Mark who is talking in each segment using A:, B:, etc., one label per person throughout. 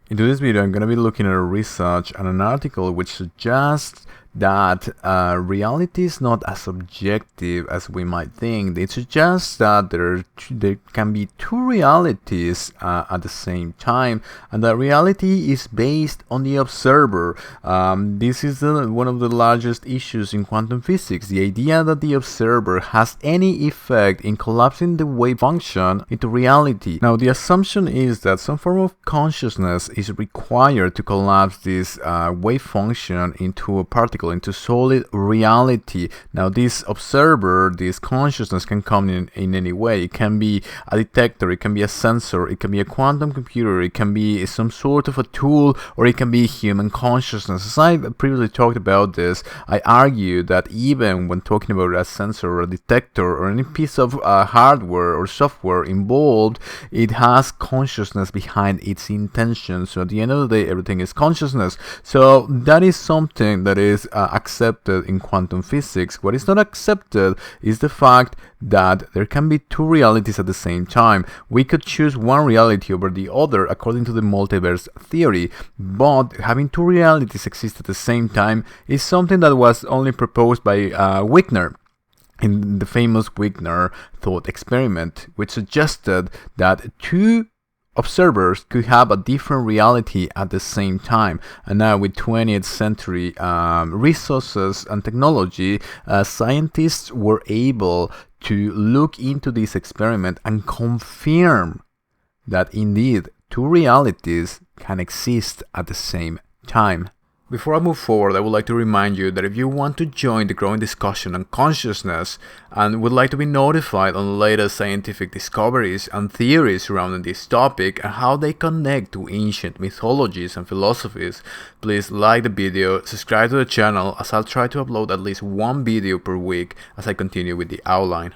A: In today's video, I'm going to be looking at a research and an article which suggests that reality is not as objective as we might think. It suggests that there can be two realities at the same time, and that reality is based on the observer. This is one of the largest issues in quantum physics, the idea that the observer has any effect in collapsing the wave function into reality. Now, the assumption is that some form of consciousness is required to collapse this wave function into a particle, into solid reality. Now, this observer, this consciousness can come in any way. It can be a detector, it can be a sensor, it can be a quantum computer, it can be some sort of a tool, or it can be human consciousness. As I previously talked about this, I argue that even when talking about a sensor or a detector or any piece of hardware or software involved, it has consciousness behind its intention. So at the end of the day, everything is consciousness. So that is something that is accepted in quantum physics. What is not accepted is the fact that there can be two realities at the same time. We could choose one reality over the other according to the multiverse theory, but having two realities exist at the same time is something that was only proposed by Wigner in the famous Wigner thought experiment, which suggested that two observers could have a different reality at the same time. And now with 20th century resources and technology, scientists were able to look into this experiment and confirm that indeed two realities can exist at the same time. Before I move forward, I would like to remind you that if you want to join the growing discussion on consciousness and would like to be notified on the latest scientific discoveries and theories surrounding this topic and how they connect to ancient mythologies and philosophies, please like the video, subscribe to the channel, as I'll try to upload at least one video per week as I continue with the outline.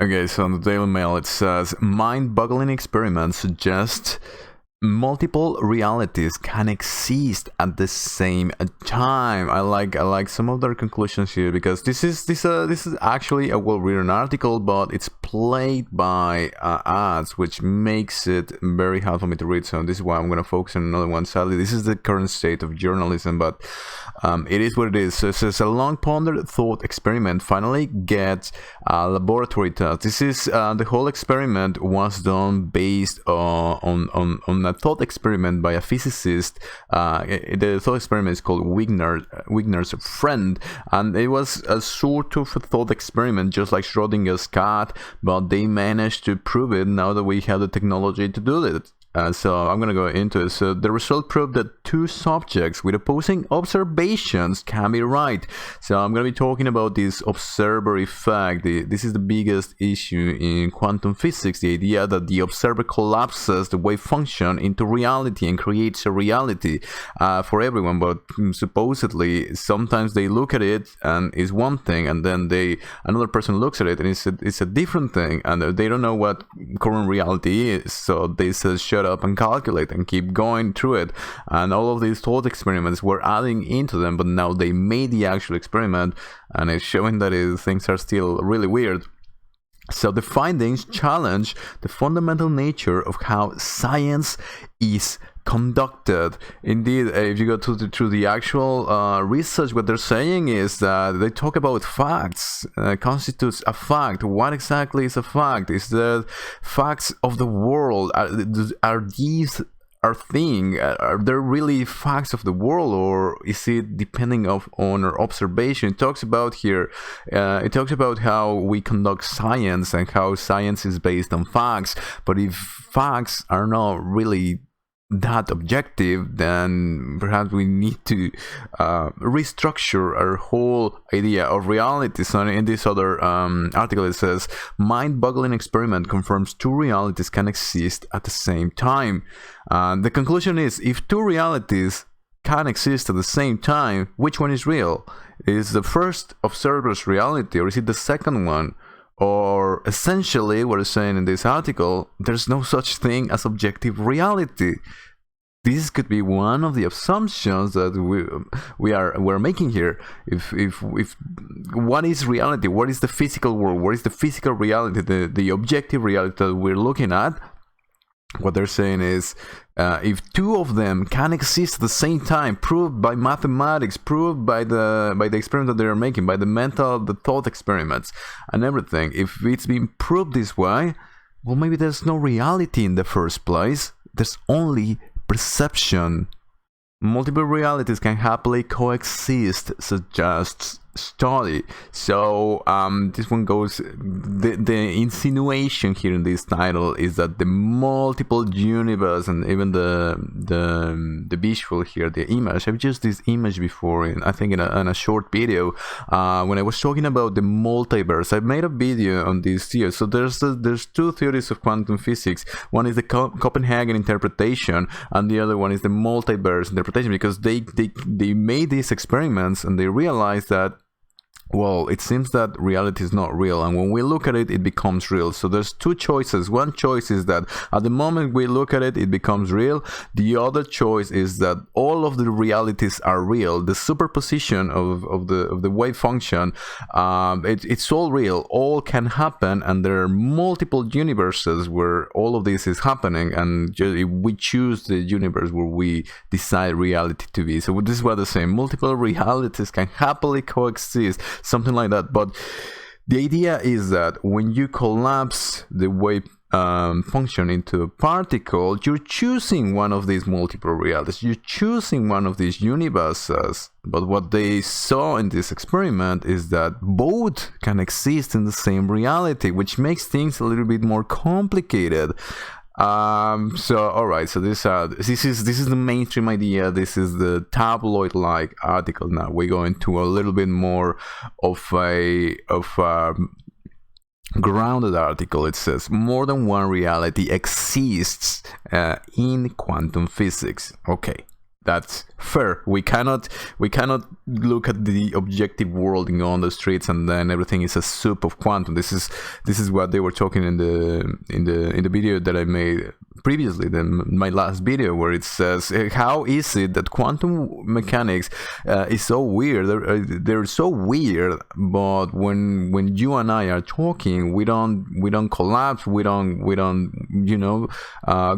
A: Okay, so on the Daily Mail it says, mind-boggling experiments suggest multiple realities can exist at the same time. I like some of their conclusions here, because this is actually a well-written article, but it's played by ads, which makes it very hard for me to read. So this is why I'm going to focus on another one. Sadly, this is the current state of journalism, but it is what it is. So it says a long-pondered thought experiment finally gets a laboratory test. This is the whole experiment was done based on a thought experiment by a physicist. The thought experiment is called Wigner's friend, and it was a sort of a thought experiment just like Schrodinger's cat, but they managed to prove it now that we have the technology to do it. So I'm gonna go into it. So the result proved that two subjects with opposing observations can be right. So I'm gonna be talking about this observer effect. This is the biggest issue in quantum physics, the idea that the observer collapses the wave function into reality and creates a reality for everyone. But supposedly sometimes they look at it and it's one thing, and then another person looks at it and it's a different thing, and they don't know what current reality is. So they say shut up and calculate and keep going through it, and all of these thought experiments were adding into them, but now they made the actual experiment and it's showing that things are still really weird. So the findings challenge the fundamental nature of how science is conducted. Indeed, if you go through the actual research, what they're saying is that they talk about facts. Constitutes a fact. What exactly is a fact? Is the facts of the world? Are these are there really facts of the world, or is it depending on our observation? It talks about here, it talks about how we conduct science and how science is based on facts. But if facts are not really that objective, then perhaps we need to restructure our whole idea of reality. So in this other article it says, mind-boggling experiment confirms two realities can exist at the same time. The conclusion is, if two realities can exist at the same time, which one is real? Is the first observer's reality, or is it the second one? Or essentially, what it's saying in this article, there's no such thing as objective reality. This could be one of the assumptions that we're making here. If what is reality? What is the physical world? What is the physical reality? The objective reality that we're looking at? what they're saying is, if two of them can exist at the same time, proved by mathematics, proved by the experiment that they're making, by the thought experiments and everything, if it's been proved this way, well, maybe there's no reality in the first place. There's only perception. Multiple realities can happily coexist, suggests study. So this one goes, the insinuation here in this title is that the multiple universe, and even the visual here, the image, I've used this image before in, I think, in a short video when I was talking about the multiverse. I made a video on this here. So there's two theories of quantum physics. One is the Copenhagen interpretation, and the other one is the multiverse interpretation, because they made these experiments and they realized that, well, it seems that reality is not real, and when we look at it, it becomes real. So there's two choices. One choice is that at the moment we look at it, it becomes real. The other choice is that all of the realities are real. The superposition of the wave function, it's all real. All can happen, and there are multiple universes where all of this is happening, and we choose the universe where we decide reality to be. So this is what they're saying. Multiple realities can happily coexist. Something like that. But the idea is that when you collapse the wave function into a particle, you're choosing one of these multiple realities. You're choosing one of these universes. But what they saw in this experiment is that both can exist in the same reality, which makes things a little bit more complicated. So all right, so this is the mainstream idea. This is the tabloid like article. Now we go into a little bit more of a grounded article. It says more than one reality exists in quantum physics. Okay, that's fair. We cannot look at the objective world and go on the streets and then everything is a soup of quantum. This is what they were talking in the video that I made previously, my last video, where it says, how is it that quantum mechanics is so weird? They're so weird, but when you and I are talking, we don't collapse. We don't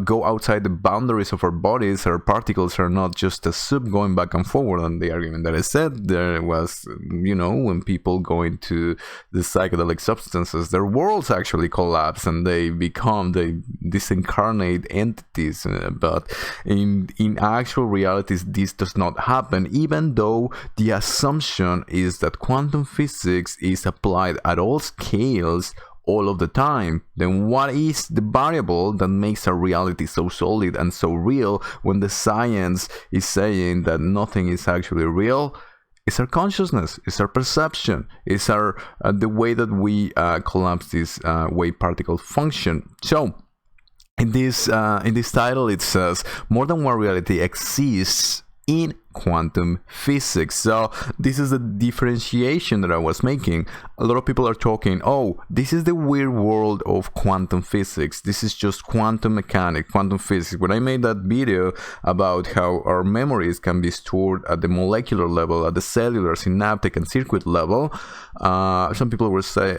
A: go outside the boundaries of our bodies. Our particles are not just a soup going back and forward. And the argument that I said there was, when people go into the psychedelic substances, their worlds actually collapse and they disincarnate entities. But in actual realities, this does not happen, even though the assumption is that quantum physics is applied at all scales all of the time. Then what is the variable that makes our reality so solid and so real when the science is saying that nothing is actually real? It's our consciousness, it's our perception, it's our the way that we collapse this wave particle function. So in this title it says more than one reality exists in quantum physics. So this is the differentiation that I was making. A lot of people are talking, oh, this is the weird world of quantum physics. This is just quantum mechanics, quantum physics. When I made that video about how our memories can be stored at the molecular level, at the cellular, synaptic, and circuit level, some people will say,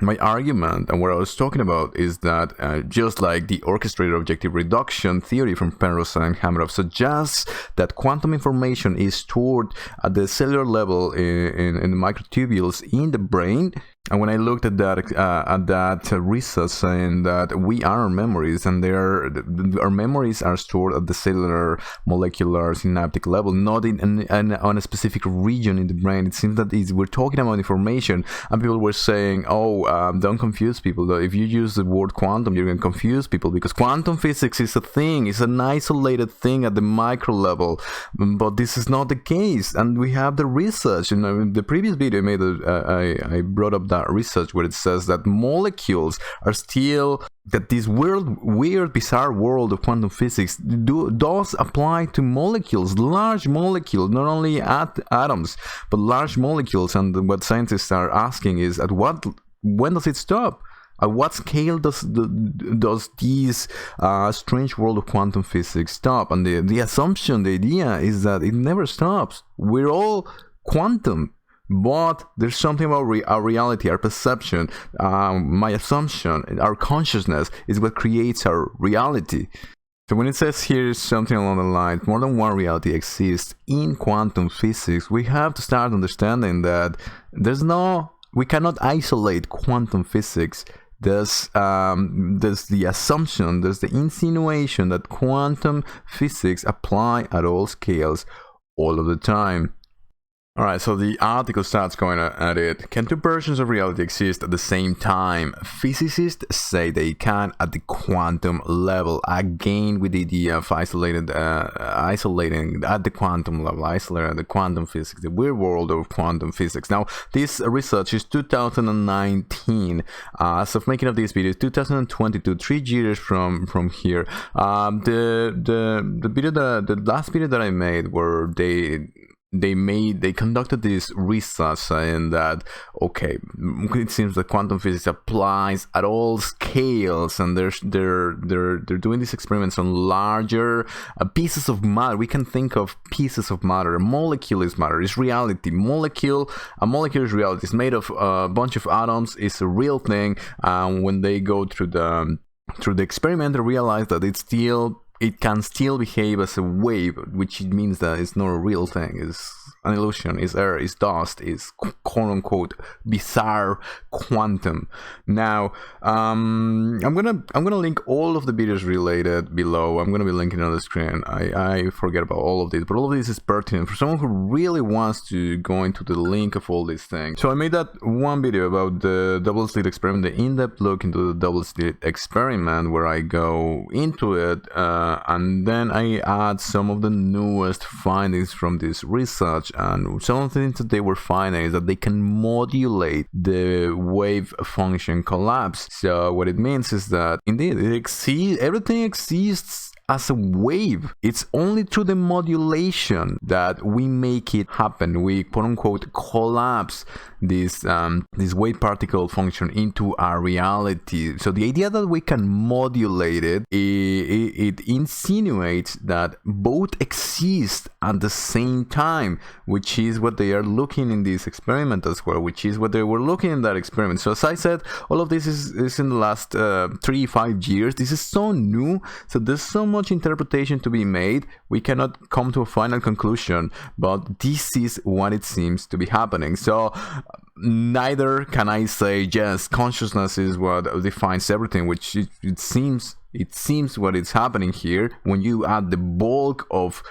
A: my argument and what I was talking about is that just like the orchestrated objective reduction theory from Penrose and Hameroff suggests that quantum information is stored at the cellular level in the microtubules in the brain. And when I looked at that research saying that we are our memories, and our memories are stored at the cellular, molecular, synaptic level, not on a specific region in the brain. It seems that we're talking about information, and people were saying, oh, don't confuse people. If you use the word quantum, you're going to confuse people, because quantum physics is a thing. It's an isolated thing at the micro level, but this is not the case. And we have the research. In the previous video I brought up that research where it says that molecules are still, that this weird, bizarre world of quantum physics does apply to molecules, large molecules, not only atoms, but large molecules. And what scientists are asking is, when does it stop? At what scale does this strange world of quantum physics stop? And the assumption, the idea is that it never stops. We're all quantum. but there's something about our reality, our perception, my assumption, our consciousness is what creates our reality. So when it says here something along the lines, more than one reality exists in quantum physics, we have to start understanding that we cannot isolate quantum physics. There's the assumption, there's the insinuation that quantum physics apply at all scales all of the time. Alright, so the article starts going at it. Can two versions of reality exist at the same time? Physicists say they can at the quantum level. Again, with the idea of isolating at the quantum level, isolating the quantum physics, the weird world of quantum physics. Now, this research is 2019. As of making of this video, 2022, 3 years from here. The last video that I made where they conducted this research saying that, okay, it seems that quantum physics applies at all scales, and they're doing these experiments on larger pieces of matter. We can think of pieces of matter. A molecule is matter, is reality. A molecule is reality. It's made of a bunch of atoms. It's a real thing. When they go through the experiment, they realize that it can still behave as a wave, which means that it's not a real thing. It's an illusion, it's air, it's dust, it's quote-unquote bizarre quantum. Now, I'm gonna link all of the videos related below. I'm gonna be linking on the screen. I forget about all of this, but all of this is pertinent for someone who really wants to go into the link of all these things. So I made that one video about the double slit experiment, the in-depth look into the double slit experiment, where I go into it, and then I add some of the newest findings from this research. And some of the things that they were finding is that they can modulate the wave function collapse. So what it means is that indeed everything exists as a wave. It's only through the modulation that we make it happen. We quote-unquote collapse this wave particle function into our reality. So the idea that we can modulate it insinuates that both exist at the same time, which is what they are looking in this experiment as well, which is what they were looking in that experiment. So as I said, all of this is in the last 3-5 years. This is so new, so there's so much interpretation to be made. We cannot come to a final conclusion, but this is what it seems to be happening. So neither can I say yes, consciousness is what defines everything, which it seems what is happening here when you add the bulk of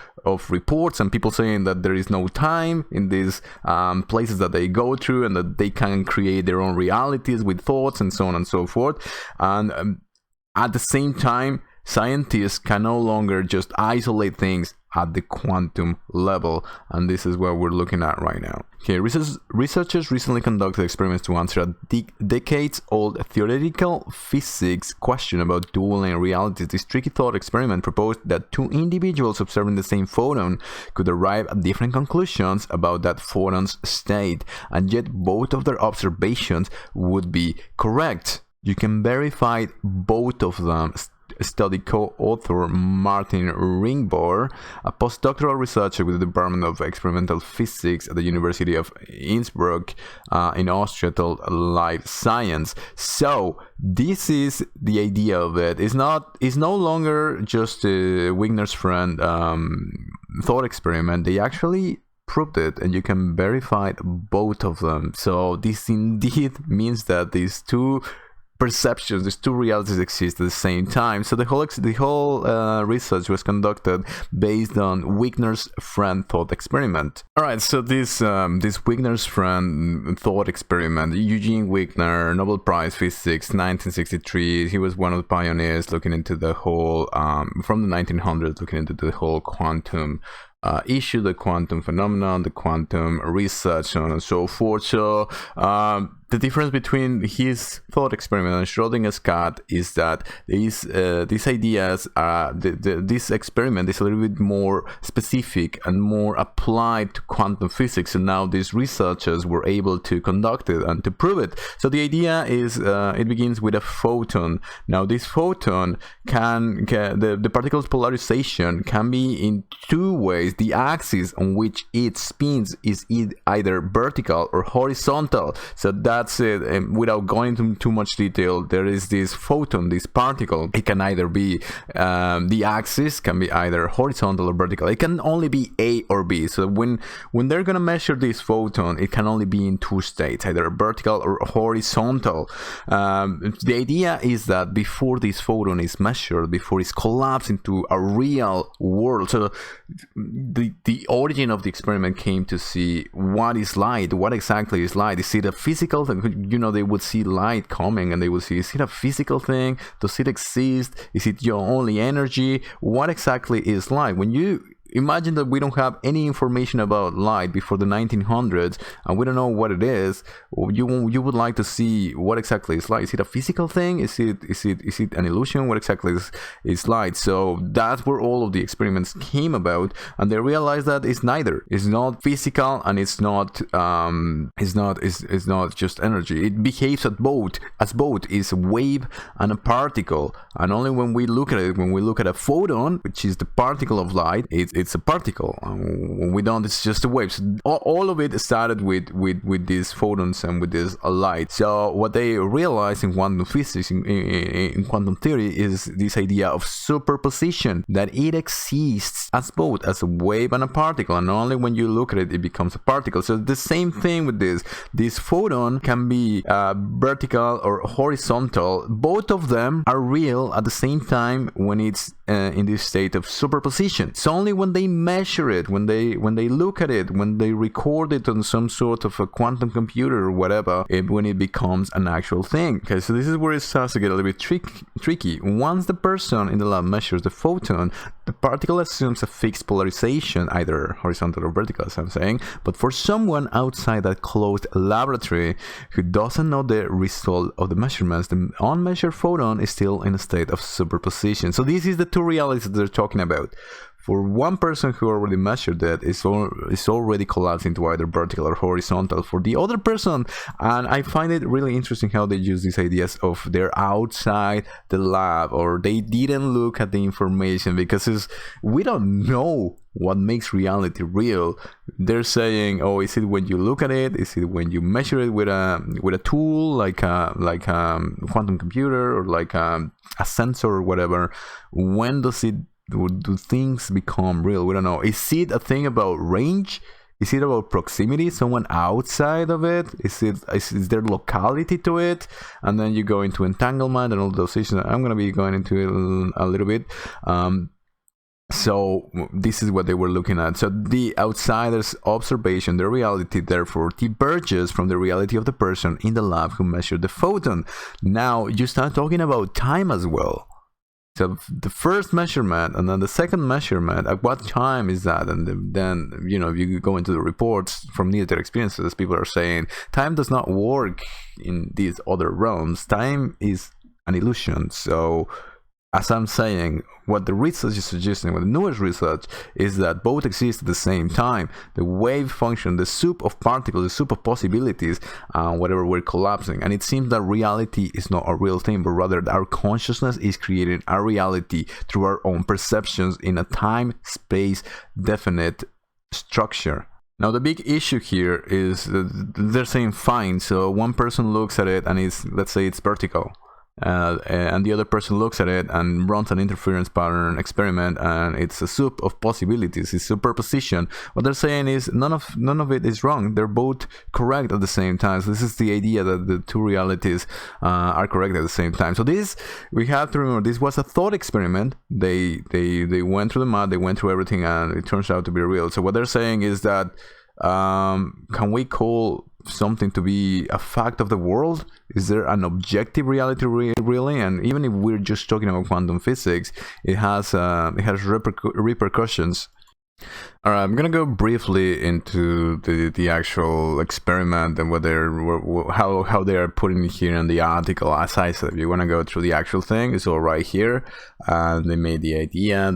A: reports and people saying that there is no time in these places that they go through, and that they can create their own realities with thoughts and so on and so forth. And at the same time, scientists can no longer just isolate things at the quantum level, and this is what we're looking at right now. Okay, researchers recently conducted experiments to answer a decades-old theoretical physics question about dueling realities. This tricky thought experiment proposed that two individuals observing the same photon could arrive at different conclusions about that photon's state, and yet both of their observations would be correct. You can verify both of them. Study co-author Martin Ringbauer, a postdoctoral researcher with the Department of Experimental Physics at the University of Innsbruck in Austria, told Life Science. So this is the idea of it. It's no longer just Wigner's friend thought experiment. They actually proved it, and you can verify both of them. So this indeed means that these two perceptions, these two realities exist at the same time. So the whole research was conducted based on Wigner's friend thought experiment. All right, so this Wigner's friend thought experiment, Eugene Wigner, Nobel Prize Physics, 1963. He was one of the pioneers looking into the whole from the 1900s, looking into the whole quantum issue, the quantum phenomenon, the quantum research, so on and so forth. So the difference between his thought experiment and Schrodinger's cat is that these ideas, this experiment is a little bit more specific and more applied to quantum physics, and now these researchers were able to conduct it and to prove it. So the idea is it begins with a photon. Now this photon the particle's polarization can be in two ways. says the axis on which it spins is either vertical or horizontal. So that's it. And without going into too much detail, there is this photon, this particle. It can either be the axis can be either horizontal or vertical. It can only be A or B. So when they're gonna measure this photon, it can only be in two states, either vertical or horizontal. The idea is that before this photon is measured, before it's collapsed into a real world, so the origin of the experiment came to see what is light, what exactly is light. Is it a physical thing? You know, they would see light coming and they would see, is it a physical thing? Does it exist? Is it your only energy? What exactly is light? When you imagine that we don't have any information about light before the 1900s and we don't know what it is, you would like to see what exactly is light. Is it a physical thing? Is it an illusion? What exactly is light? So that's where all of the experiments came about, and they realized that it's neither. It's not physical and it's not just energy. It behaves as both is a wave and a particle, and only when we look at it, when we look at a photon, which is the particle of light, it's a particle. When we don't, it's just a wave. So all of it started with these photons and with this light. So what they realized in quantum physics, in quantum theory, is this idea of superposition, that it exists as both as a wave and a particle, and only when you look at it, it becomes a particle. So the same thing with this photon can be vertical or horizontal. Both of them are real at the same time when it's in this state of superposition. It's only when they measure it, when they look at it, when they record it on some sort of a quantum computer or whatever, when it becomes an actual thing. Okay, so this is where it starts to get a little bit tricky. Once the person in the lab measures the photon, the particle assumes a fixed polarization, either horizontal or vertical, as I'm saying. But for someone outside that closed laboratory who doesn't know the result of the measurements, the unmeasured photon is still in a state of superposition. So this is the two realities that they're talking about. For one person who already measured it, it's already collapsed into either vertical or horizontal. For the other person, and I find it really interesting how they use these ideas of they're outside the lab, or they didn't look at the information, because we don't know what makes reality real. They're saying, oh, is it when you look at it? Is it when you measure it with a tool like a quantum computer or like a sensor or whatever? When do things become real? We don't know. Is it a thing about range? Is it about proximity? Someone outside of it? Is there locality to it? And then you go into entanglement and all those issues. I'm going to be going into it a little bit. So this is what they were looking at. So the outsider's observation, the reality, therefore, diverges from the reality of the person in the lab who measured the photon. Now you start talking about time as well. So the first measurement and then the second measurement, at what time is that? And then, you know, if you go into the reports from near-death experiences, people are saying time does not work in these other realms. Time is an illusion. So as I'm saying, what the research is suggesting, what the newest research, is that both exist at the same time. The wave function, the soup of particles, the soup of possibilities, whatever we're collapsing. And it seems that reality is not a real thing, but rather that our consciousness is creating a reality through our own perceptions in a time-space definite structure. Now, the big issue here is that they're saying, fine, so one person looks at it and let's say it's vertical. And the other person looks at it and runs an interference pattern experiment, and it's a soup of possibilities. It's superposition. What they're saying is none of it is wrong. They're both correct at the same time. So this is the idea that the two realities are correct at the same time. So this, we have to remember, this was a thought experiment. They went through the math, they went through everything, and it turns out to be real. So what they're saying is that can we call something to be a fact of the world? Is there an objective reality really? And even if we're just talking about quantum physics, it has repercussions. All right, I'm gonna go briefly into the actual experiment and how they are putting it here in the article. As I said, if you want to go through the actual thing, it's all right here. They made the idea.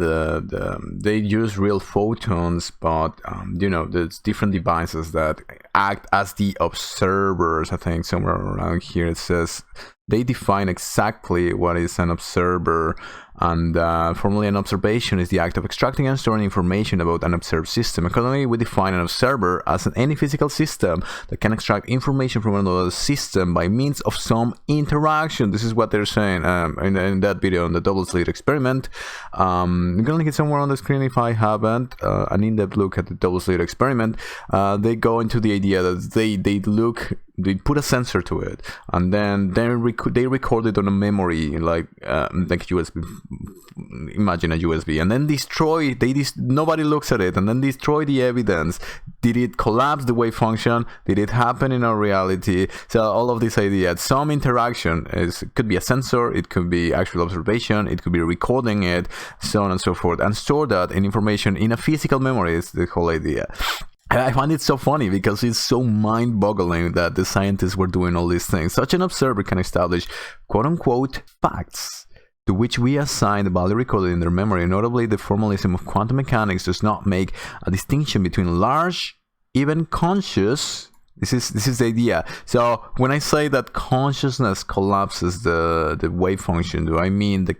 A: They use real photons, but you know, there's different devices that act as the observers. I think somewhere around here it says they define exactly what is an observer. And formally, an observation is the act of extracting and storing information about an observed system. Accordingly, we define an observer as any physical system that can extract information from another system by means of some interaction. This is what they're saying in that video on the double-slit experiment. I'm gonna link it somewhere on the screen if I haven't. An in-depth look at the double-slit experiment. They go into the idea that they put a sensor to it, and then they record it on a memory, like USB. Imagine a USB, and then nobody looks at it, and then destroy the evidence. Did it collapse the wave function? Did it happen in our reality? So all of this idea, some interaction, it could be a sensor, it could be actual observation, it could be recording it, so on and so forth, and store that in information in a physical memory. Is the whole idea. I find it so funny because it's so mind-boggling that the scientists were doing all these things. Such an observer can establish quote-unquote facts to which we assign the value recorded in their memory. Notably, the formalism of quantum mechanics does not make a distinction between large, even conscious. This is the idea. So when I say that consciousness collapses the wave function, do I mean the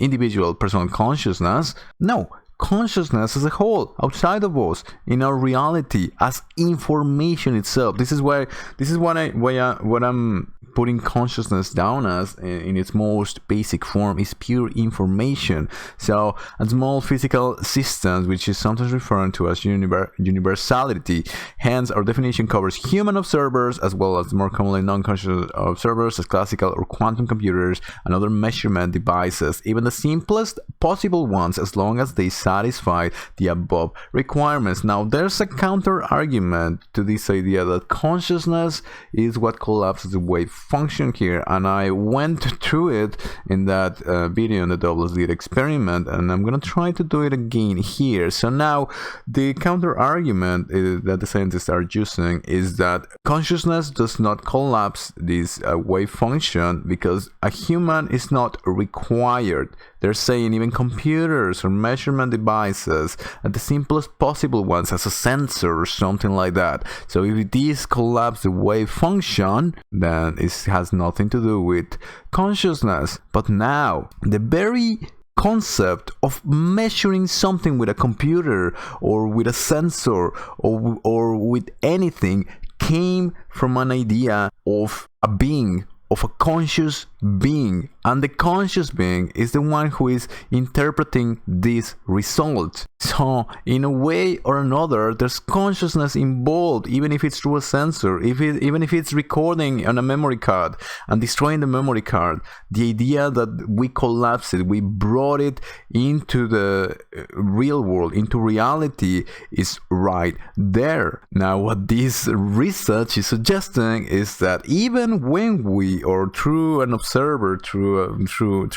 A: individual personal consciousness? No. Consciousness as a whole, outside of us, in our reality, as information itself. This is what I'm putting consciousness down as in its most basic form is pure information. So a small physical systems, which is sometimes referred to as universality. Hence, our definition covers human observers as well as more commonly non-conscious observers as classical or quantum computers and other measurement devices, even the simplest possible ones, as long as they satisfy the above requirements. Now, there's a counter argument to this idea that consciousness is what collapses the wave function here, and I went through it in that video on the double-slit experiment, and I'm gonna try to do it again here. So now the counter argument that the scientists are using is that consciousness does not collapse this wave function because a human is not required. They're saying even computers or measurement devices, the simplest possible ones, as a sensor or something like that. So if these collapse the wave function, then it has nothing to do with consciousness. But now, the very concept of measuring something with a computer or with a sensor or with anything came from an idea of a being, of a conscious being, and the conscious being is the one who is interpreting this result. So in a way or another, there's consciousness involved, even if it's through a sensor, even if it's recording on a memory card and destroying the memory card. The idea that we collapsed it, we brought it into the real world, into reality, is right there. Now, what this research is suggesting is that even when we, or through an observer, through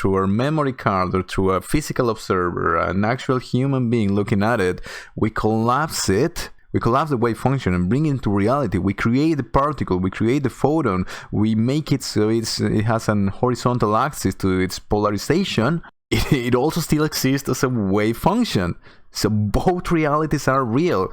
A: our memory card, or through a physical observer, an actual human being looking at it, we collapse it. We collapse the wave function and bring it into reality. We create the particle, we create the photon, we make it so it has an horizontal axis to its polarization. It also still exists as a wave function. So both realities are real.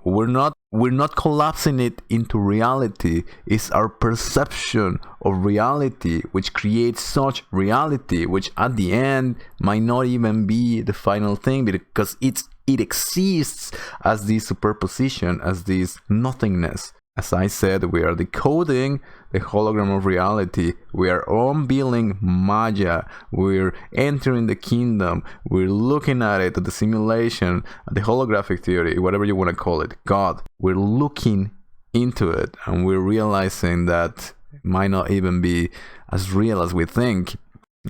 A: We're not collapsing it into reality. It's our perception of reality which creates such reality, which at the end might not even be the final thing, because it exists as this superposition, as this nothingness. As I said, we are decoding the hologram of reality. We are unveiling Maya. We're entering the kingdom. We're looking at it, at the simulation, at the holographic theory, whatever you want to call it, God. We're looking into it, and we're realizing that it might not even be as real as we think.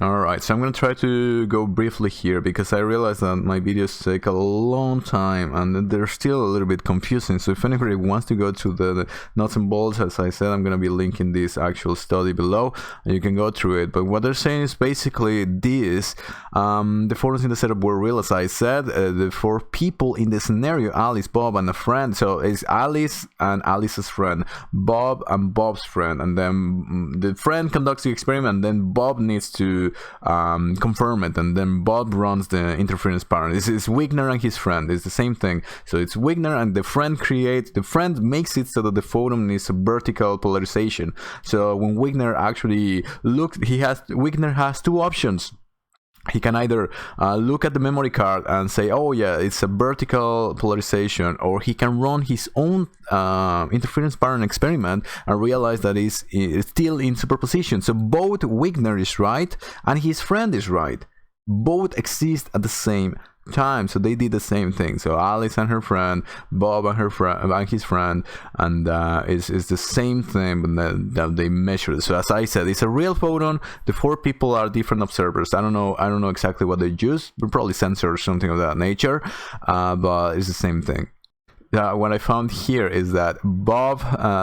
A: Alright, so I'm going to try to go briefly here because I realize that my videos take a long time and they're still a little bit confusing. So if anybody wants to go to the nuts and bolts, as I said, I'm going to be linking this actual study below and you can go through it. But what they're saying is basically this. The photons in the setup were real, as I said. The four people in the scenario, Alice, Bob, and a friend. So it's Alice and Alice's friend, Bob and Bob's friend. And then the friend conducts the experiment, and then Bob needs to to confirm it, and then Bob runs the interference pattern. This is Wigner and his friend. It's the same thing. So it's Wigner and the friend makes it so that the photon is a vertical polarization. So when Wigner actually looks, Wigner has two options. He can either look at the memory card and say, oh yeah, it's a vertical polarization, or he can run his own interference pattern experiment and realize that it's still in superposition. So both Wigner is right and his friend is right. Both exist at the same time, so they did the same thing. So Alice and her friend, Bob and his friend, and it's the same thing, but that they measured. So as I said, it's a real photon. The four people are different observers. I don't know exactly what they use, but probably sensors, something of that nature, but it's the same thing. What I found here is that Bob,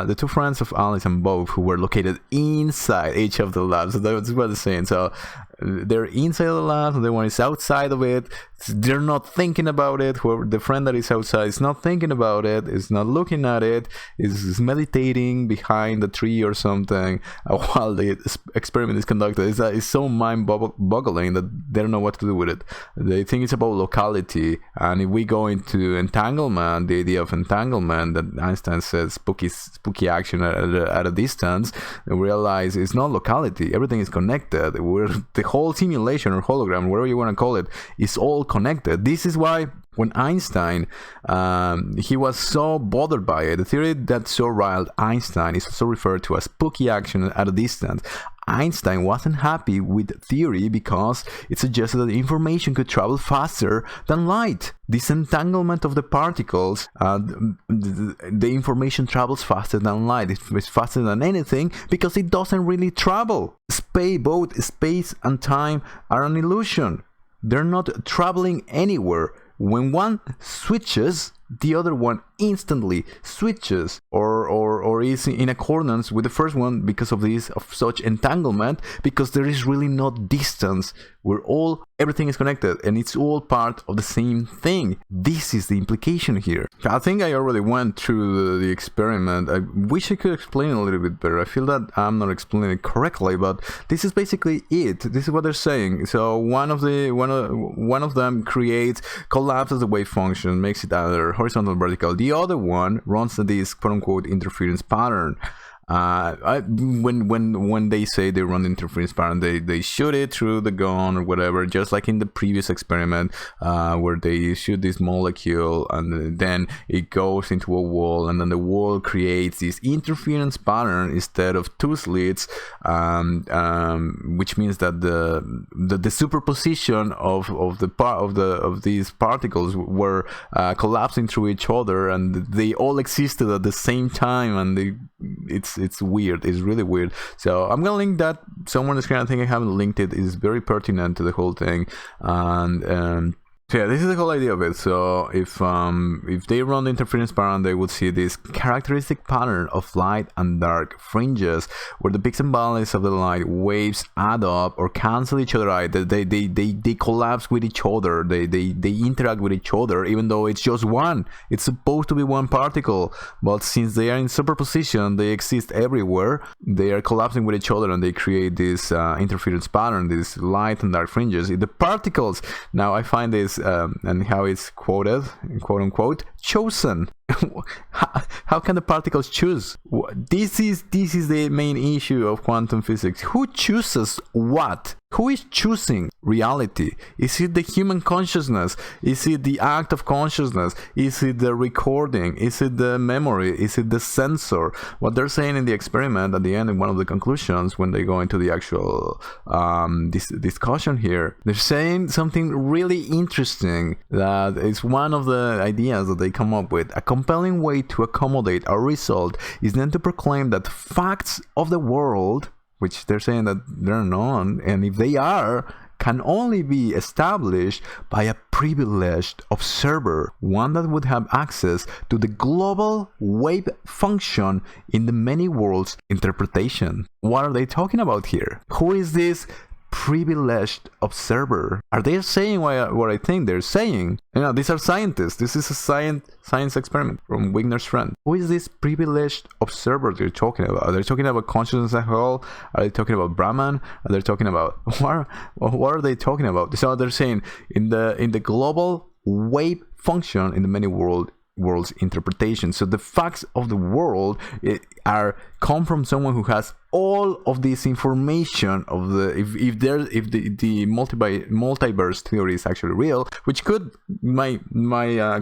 A: the two friends of Alice and Bob, who were located inside each of the labs, so that's what they're saying. So they're inside the lab, and the one is outside of it. They're not thinking about it. Whoever the friend that is outside is not thinking about it, is not looking at it, is meditating behind the tree or something while the experiment is conducted. It's so mind-boggling that they don't know what to do with it. They think it's about locality, and if we go into entanglement, the idea of entanglement that Einstein says spooky action at a distance, we realize it's not locality. Everything is connected. The whole simulation or hologram, whatever you want to call it, is all connected. This is why when Einstein, he was so bothered by it, the theory that so riled Einstein is also referred to as spooky action at a distance. Einstein wasn't happy with theory because it suggested that information could travel faster than light. This entanglement of the particles, the information travels faster than light. It's faster than anything because it doesn't really travel. Both space and time are an illusion. They're not traveling anywhere. When one switches, the other one instantly switches or is in accordance with the first one because of such entanglement, because there is really no distance where everything is connected and it's all part of the same thing. This is the implication here. I think I already went through the experiment. I wish I could explain it a little bit better. I feel that I'm not explaining it correctly, but this is basically it. This is what they're saying. So one of them collapses the wave function, makes it either horizontal or vertical. The other one runs this quote-unquote interference pattern. When they say they run the interference pattern, they shoot it through the gun or whatever, just like in the previous experiment where they shoot this molecule and then it goes into a wall, and then the wall creates this interference pattern instead of two slits, which means that the superposition of these particles were collapsing through each other, and they all existed at the same time, and it's weird. It's really weird. So I'm gonna link that somewhere on the screen. I think I haven't linked it. It's very pertinent to the whole thing, and so yeah, this is the whole idea of it. So if they run the interference pattern, they would see this characteristic pattern of light and dark fringes, where the peaks and valleys of the light waves add up or cancel each other out. They collapse with each other. They interact with each other, even though it's just one. It's supposed to be one particle, but since they are in superposition, they exist everywhere. They are collapsing with each other, and they create this interference pattern, these light and dark fringes. The particles. Now I find this. And how it's quoted, quote unquote, chosen. How can the particles choose? This is the main issue of quantum physics. Who chooses what? Who is choosing reality? Is it the human consciousness? Is it the act of consciousness? Is it the recording? Is it the memory? Is it the sensor? What they're saying in the experiment at the end, in one of the conclusions, when they go into the actual discussion here, they're saying something really interesting, that is one of the ideas that they come up with. A compelling way to accommodate our result is then to proclaim that facts of the world, which they're saying that they're known, and if they are, can only be established by a privileged observer, one that would have access to the global wave function in the many worlds interpretation. What are they talking about here? Who is this privileged observer. Are they saying what I think they're saying? These are scientists. This is a science experiment from Wigner's friend. Who is this privileged observer they're talking about? Are they talking about consciousness as a whole? Are they talking about Brahman? Are they talking about what are they talking about? So they're saying in the global wave function in the many worlds interpretation. So the facts of the world come from someone who has all of this information of the if the multiverse theory is actually real, which could my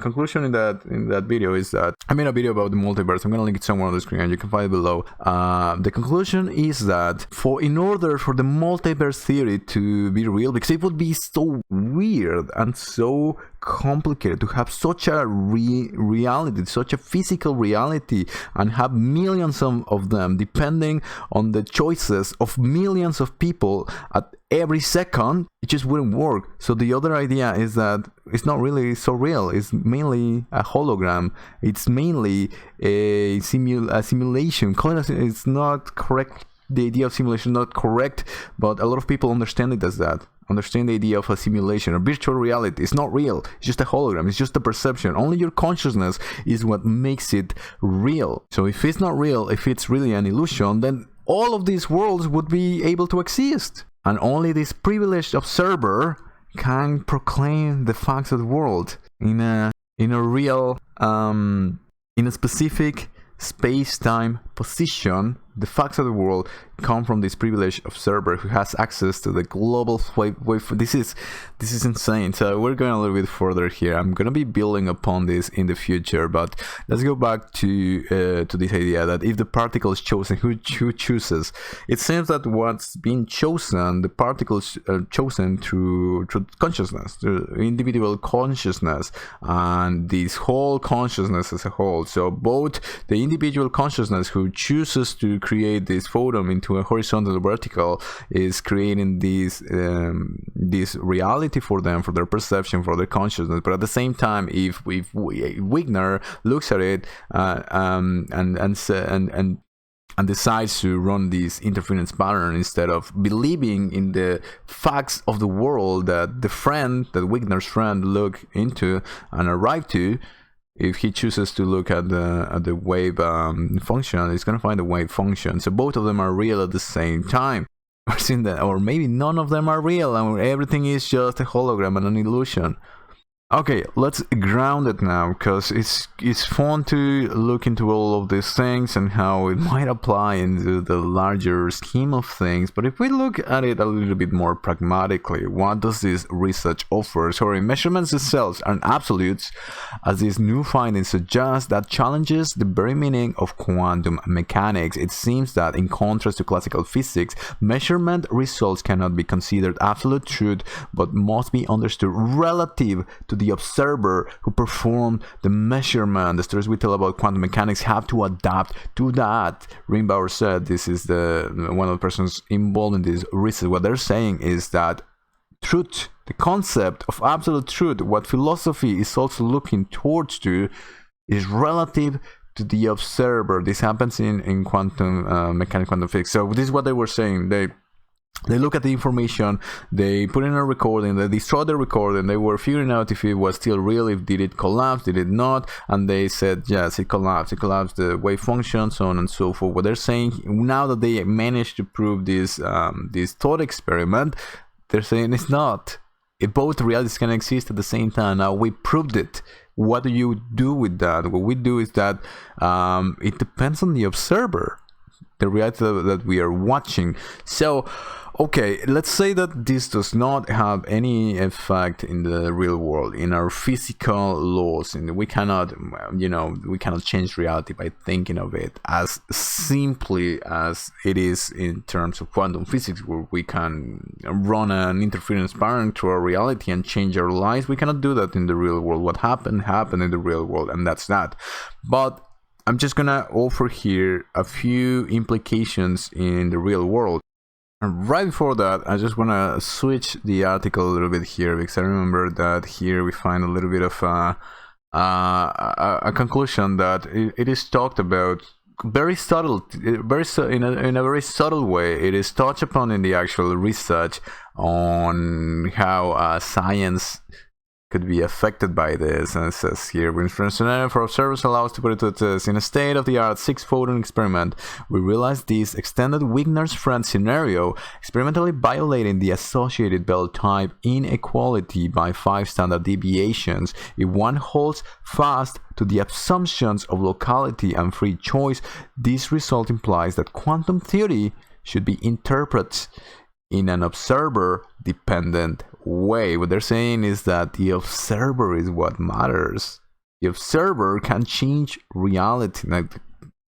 A: conclusion in that video is that I made a video about the multiverse. I'm gonna link it somewhere on the screen and you can find it below. The conclusion is that in order for the multiverse theory to be real, because it would be so weird and so complicated to have such a reality, such a physical reality, and have millions of them depending on the choices of millions of people at every second, it just wouldn't work. So the other idea is that it's not really so real. It's mainly a hologram. It's mainly a simulation. It's not correct. The idea of simulation is not correct, but a lot of people understand it as that. Understand the idea of a simulation or virtual reality. It's not real. It's just a hologram. It's just a perception. Only your consciousness is what makes it real. So if it's not real, if it's really an illusion, then all of these worlds would be able to exist. And only this privileged observer can proclaim the facts of the world in a real, in a specific space-time position. The facts of the world come from this privileged observer who has access to the global wave. This is insane. So we're going a little bit further here. I'm gonna be building upon this in the future, but let's go back to this idea that if the particle is chosen, who chooses? It seems that what's being chosen, the particles are chosen through consciousness, through individual consciousness, and this whole consciousness as a whole. So both the individual consciousness who chooses to create this photon into a horizontal or vertical is creating this reality for them, for their perception, for their consciousness. But at the same time, if Wigner looks at it and decides to run this interference pattern instead of believing in the facts of the world that Wigner's friend looked into and arrived to, if he chooses to look at the wave function, he's gonna find the wave function. So both of them are real at the same time. We're seeing that, or maybe none of them are real, and everything is just a hologram and an illusion. Okay, let's ground it now, because it's fun to look into all of these things and how it might apply into the larger scheme of things. But if we look at it a little bit more pragmatically, what does this research offer? Sorry, measurements themselves are absolutes, as these new findings suggest that challenges the very meaning of quantum mechanics. It seems that, in contrast to classical physics, measurement results cannot be considered absolute truth, but must be understood relative to the observer who performed the measurement. The stories we tell about quantum mechanics have to adapt to that. Rimbaud said, this is one of the persons involved in this research. What they're saying is that truth, the concept of absolute truth, what philosophy is also looking towards to, is relative to the observer. This happens in quantum mechanics, quantum physics. So this is what they were saying. They look at the information, they put in a recording, they destroyed the recording, they were figuring out if it was still real, if did it collapse, did it not, and they said yes, it collapsed the wave function, so on and so forth. What they're saying, now that they managed to prove this thought experiment, they're saying it's not. Both realities can exist at the same time. Now we proved it. What do you do with that? What we do is that it depends on the observer, the reality that we are watching. So okay, let's say that this does not have any effect in the real world, in our physical laws, and we cannot change reality by thinking of it as simply as it is in terms of quantum physics, where we can run an interference pattern to our reality and change our lives. We cannot do that in the real world. What happened in the real world, and that's that. But I'm just gonna offer here a few implications in the real world. And right before that, I just want to switch the article a little bit here, because I remember that here we find a little bit of a conclusion that it is talked about very subtle, in a very subtle way. It is touched upon in the actual research on how science could be affected by this. And it says here, when scenario for observers allows to put it to test in a state-of-the-art 6-photon experiment, we realized this extended Wigner's friend scenario, experimentally violating the associated Bell type inequality by 5 standard deviations. If one holds fast to the assumptions of locality and free choice, this result implies that quantum theory should be interpreted in an observer-dependent way. What they're saying is that the observer is what matters. The observer can change reality. Now,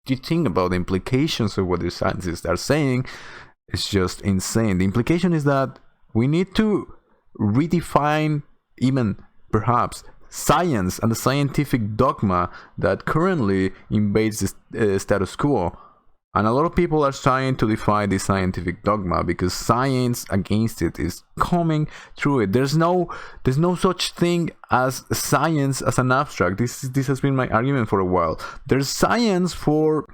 A: you think about the implications of what the scientists are saying, it's just insane. The implication is that we need to redefine even perhaps science and the scientific dogma that currently invades the status quo. And a lot of people are trying to defy the scientific dogma because science against it is coming through it. There's no such thing as science as an abstract. This has been my argument for a while. There's science for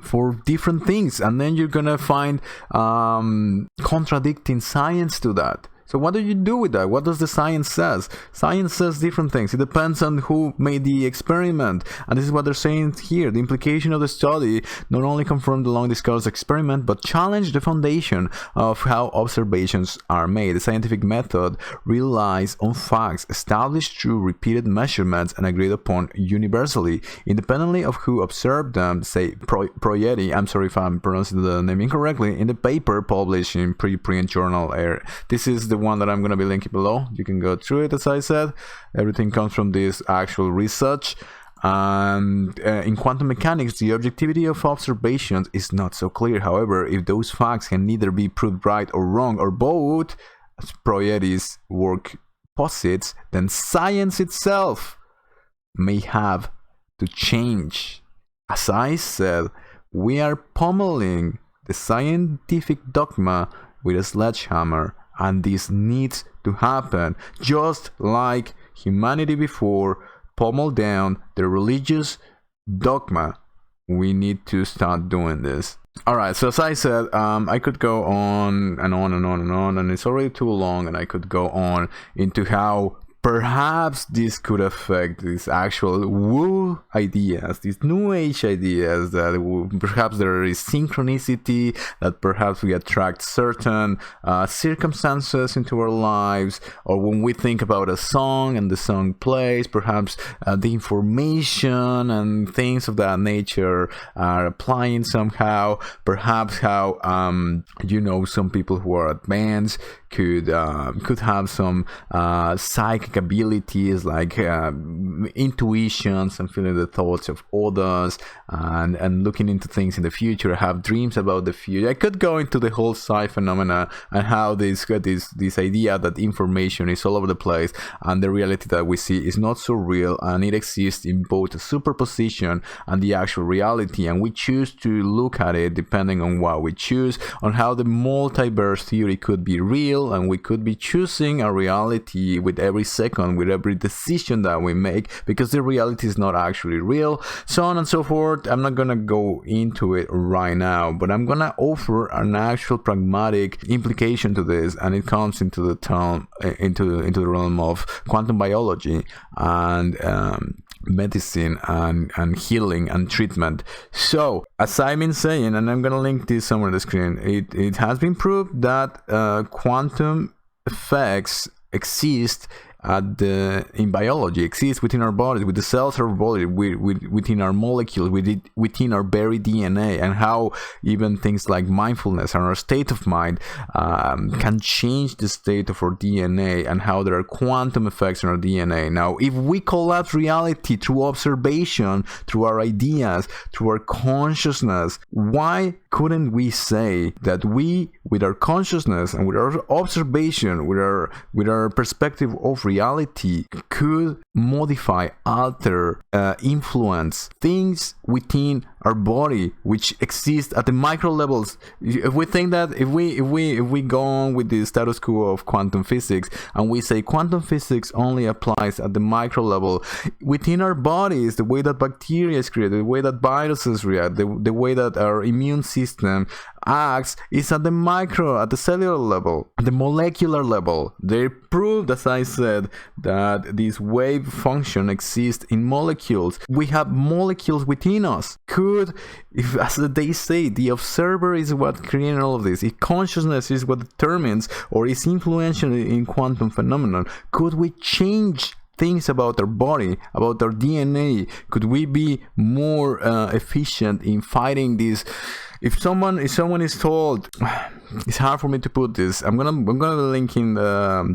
A: different things, and then you're gonna find contradicting science to that. So what do you do with that? What does the science says? Science says different things. It depends on who made the experiment. And this is what they're saying here. The implication of the study not only confirmed the long-discussed experiment, but challenged the foundation of how observations are made. The scientific method relies on facts established through repeated measurements and agreed upon universally, independently of who observed them. Say Proietti, I'm sorry if I'm pronouncing the name incorrectly, in the paper published in Preprint Journal Air. This is the one that I'm going to be linking below. You can go through it. As I said, everything comes from this actual research. And in quantum mechanics, the objectivity of observations is not so clear. However, if those facts can neither be proved right or wrong or both, as Proietti's work posits, then science itself may have to change. As I said, we are pummeling the scientific dogma with a sledgehammer. And this needs to happen, just like humanity before pummeled down the religious dogma. We need to start doing this. Alright, so as I said, I could go on and on and on and on, and it's already too long, and I could go on into how perhaps this could affect these actual woo ideas, these new age ideas, that perhaps there is synchronicity, that perhaps we attract certain circumstances into our lives, or when we think about a song and the song plays, perhaps the information and things of that nature are applying somehow. Perhaps how some people who are advanced could have some psychic abilities like intuitions and feeling the thoughts of others and looking into things in the future, have dreams about the future. I could go into the whole psi phenomena and how this idea that information is all over the place and the reality that we see is not so real, and it exists in both a superposition and the actual reality, and we choose to look at it depending on what we choose, on how the multiverse theory could be real, and we could be choosing a reality with every second, with every decision that we make, because the reality is not actually real, so on and so forth. I'm not gonna go into it right now, but I'm gonna offer an actual pragmatic implication to this, and it comes into the realm of quantum biology and medicine and healing and treatment. So as I've been saying, and I'm gonna link this somewhere on the screen, it has been proved that quantum effects exist in biology, exists within our bodies, with the cells of our body, within our molecules, within our very DNA, and how even things like mindfulness and our state of mind can change the state of our DNA, and how there are quantum effects on our DNA. Now, if we collapse reality through observation, through our ideas, through our consciousness, why couldn't we say that we, with our consciousness and with our observation, with our perspective of reality, could modify, alter, influence things within our body, which exists at the micro levels. If we think that if we go on with the status quo of quantum physics and we say quantum physics only applies at the micro level, within our bodies, the way that bacteria is created, the way that viruses react, the way that our immune system acts is at the cellular level, at the molecular level. They proved, as I said, that this wave function exists in molecules. We have molecules within us. If, as they say, the observer is what creates all of this, if consciousness is what determines or is influential in quantum phenomenon, could we change things about our body, about our DNA? Could we be more efficient in fighting this? If someone is told, it's hard for me to put this. I'm gonna be linking those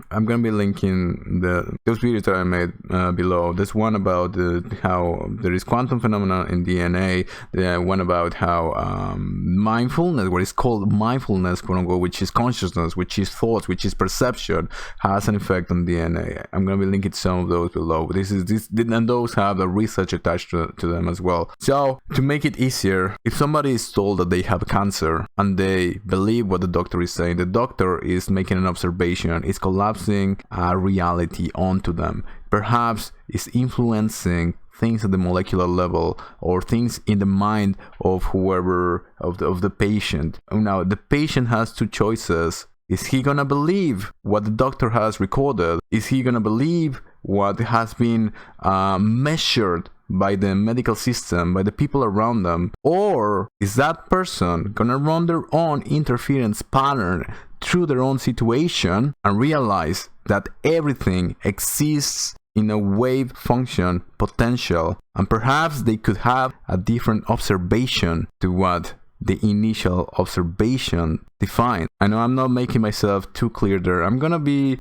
A: videos that I made below. There's one about how there is quantum phenomena in DNA. The one about how mindfulness, what is called mindfulness, quote unquote, which is consciousness, which is thoughts, which is perception, has an effect on DNA. I'm gonna be linking some of those below. And those have the research attached to them as well. So to make it easier, if somebody is told that they have cancer and they believe what the doctor is saying, the doctor is making an observation, is collapsing a reality onto them, perhaps is influencing things at the molecular level or things in the mind of whoever, of the patient. Now the patient has two choices. Is he gonna believe what the doctor has recorded? Is he gonna believe what has been measured by the medical system, by the people around them? Or is that person gonna run their own interference pattern through their own situation and realize that everything exists in a wave function potential, and perhaps they could have a different observation to what the initial observation defined. I know I'm not making myself too clear there. I'm gonna be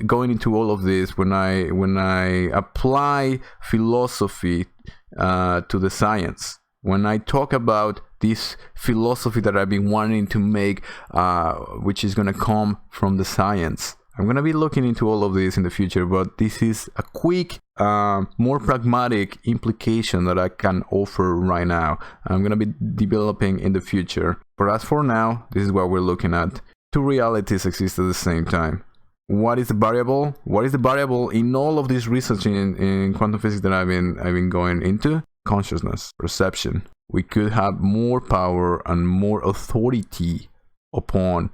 A: going into all of this when I apply philosophy to the science. When I talk about this philosophy that I've been wanting to make, which is gonna come from the science. I'm going to be looking into all of this in the future, but this is a quick, more pragmatic implication that I can offer right now. I'm going to be developing in the future. But as for now, this is what we're looking at. Two realities exist at the same time. What is the variable? What is the variable in all of this research in quantum physics that I've been going into? Consciousness, perception. We could have more power and more authority upon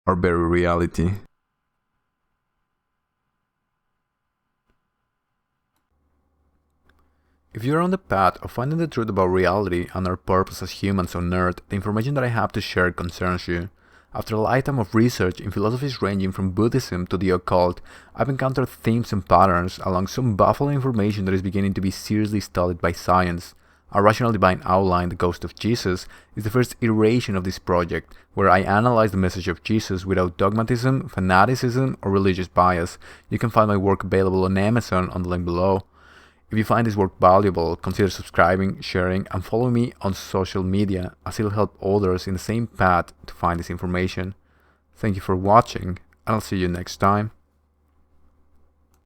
A: our very reality. If you're on the path of finding the truth about reality and our purpose as humans on Earth, the information that I have to share concerns you. After a lifetime of research in philosophies ranging from Buddhism to the occult, I've encountered themes and patterns along some baffling information that is beginning to be seriously studied by science. A Rational Divine Outline, The Ghost of Jesus, is the first iteration of this project, where I analyze the message of Jesus without dogmatism, fanaticism, or religious bias. You can find my work available on Amazon on the link below. If you find this work valuable, consider subscribing, sharing, and following me on social media, as it'll help others in the same path to find this information. Thank you for watching, and I'll see you next time.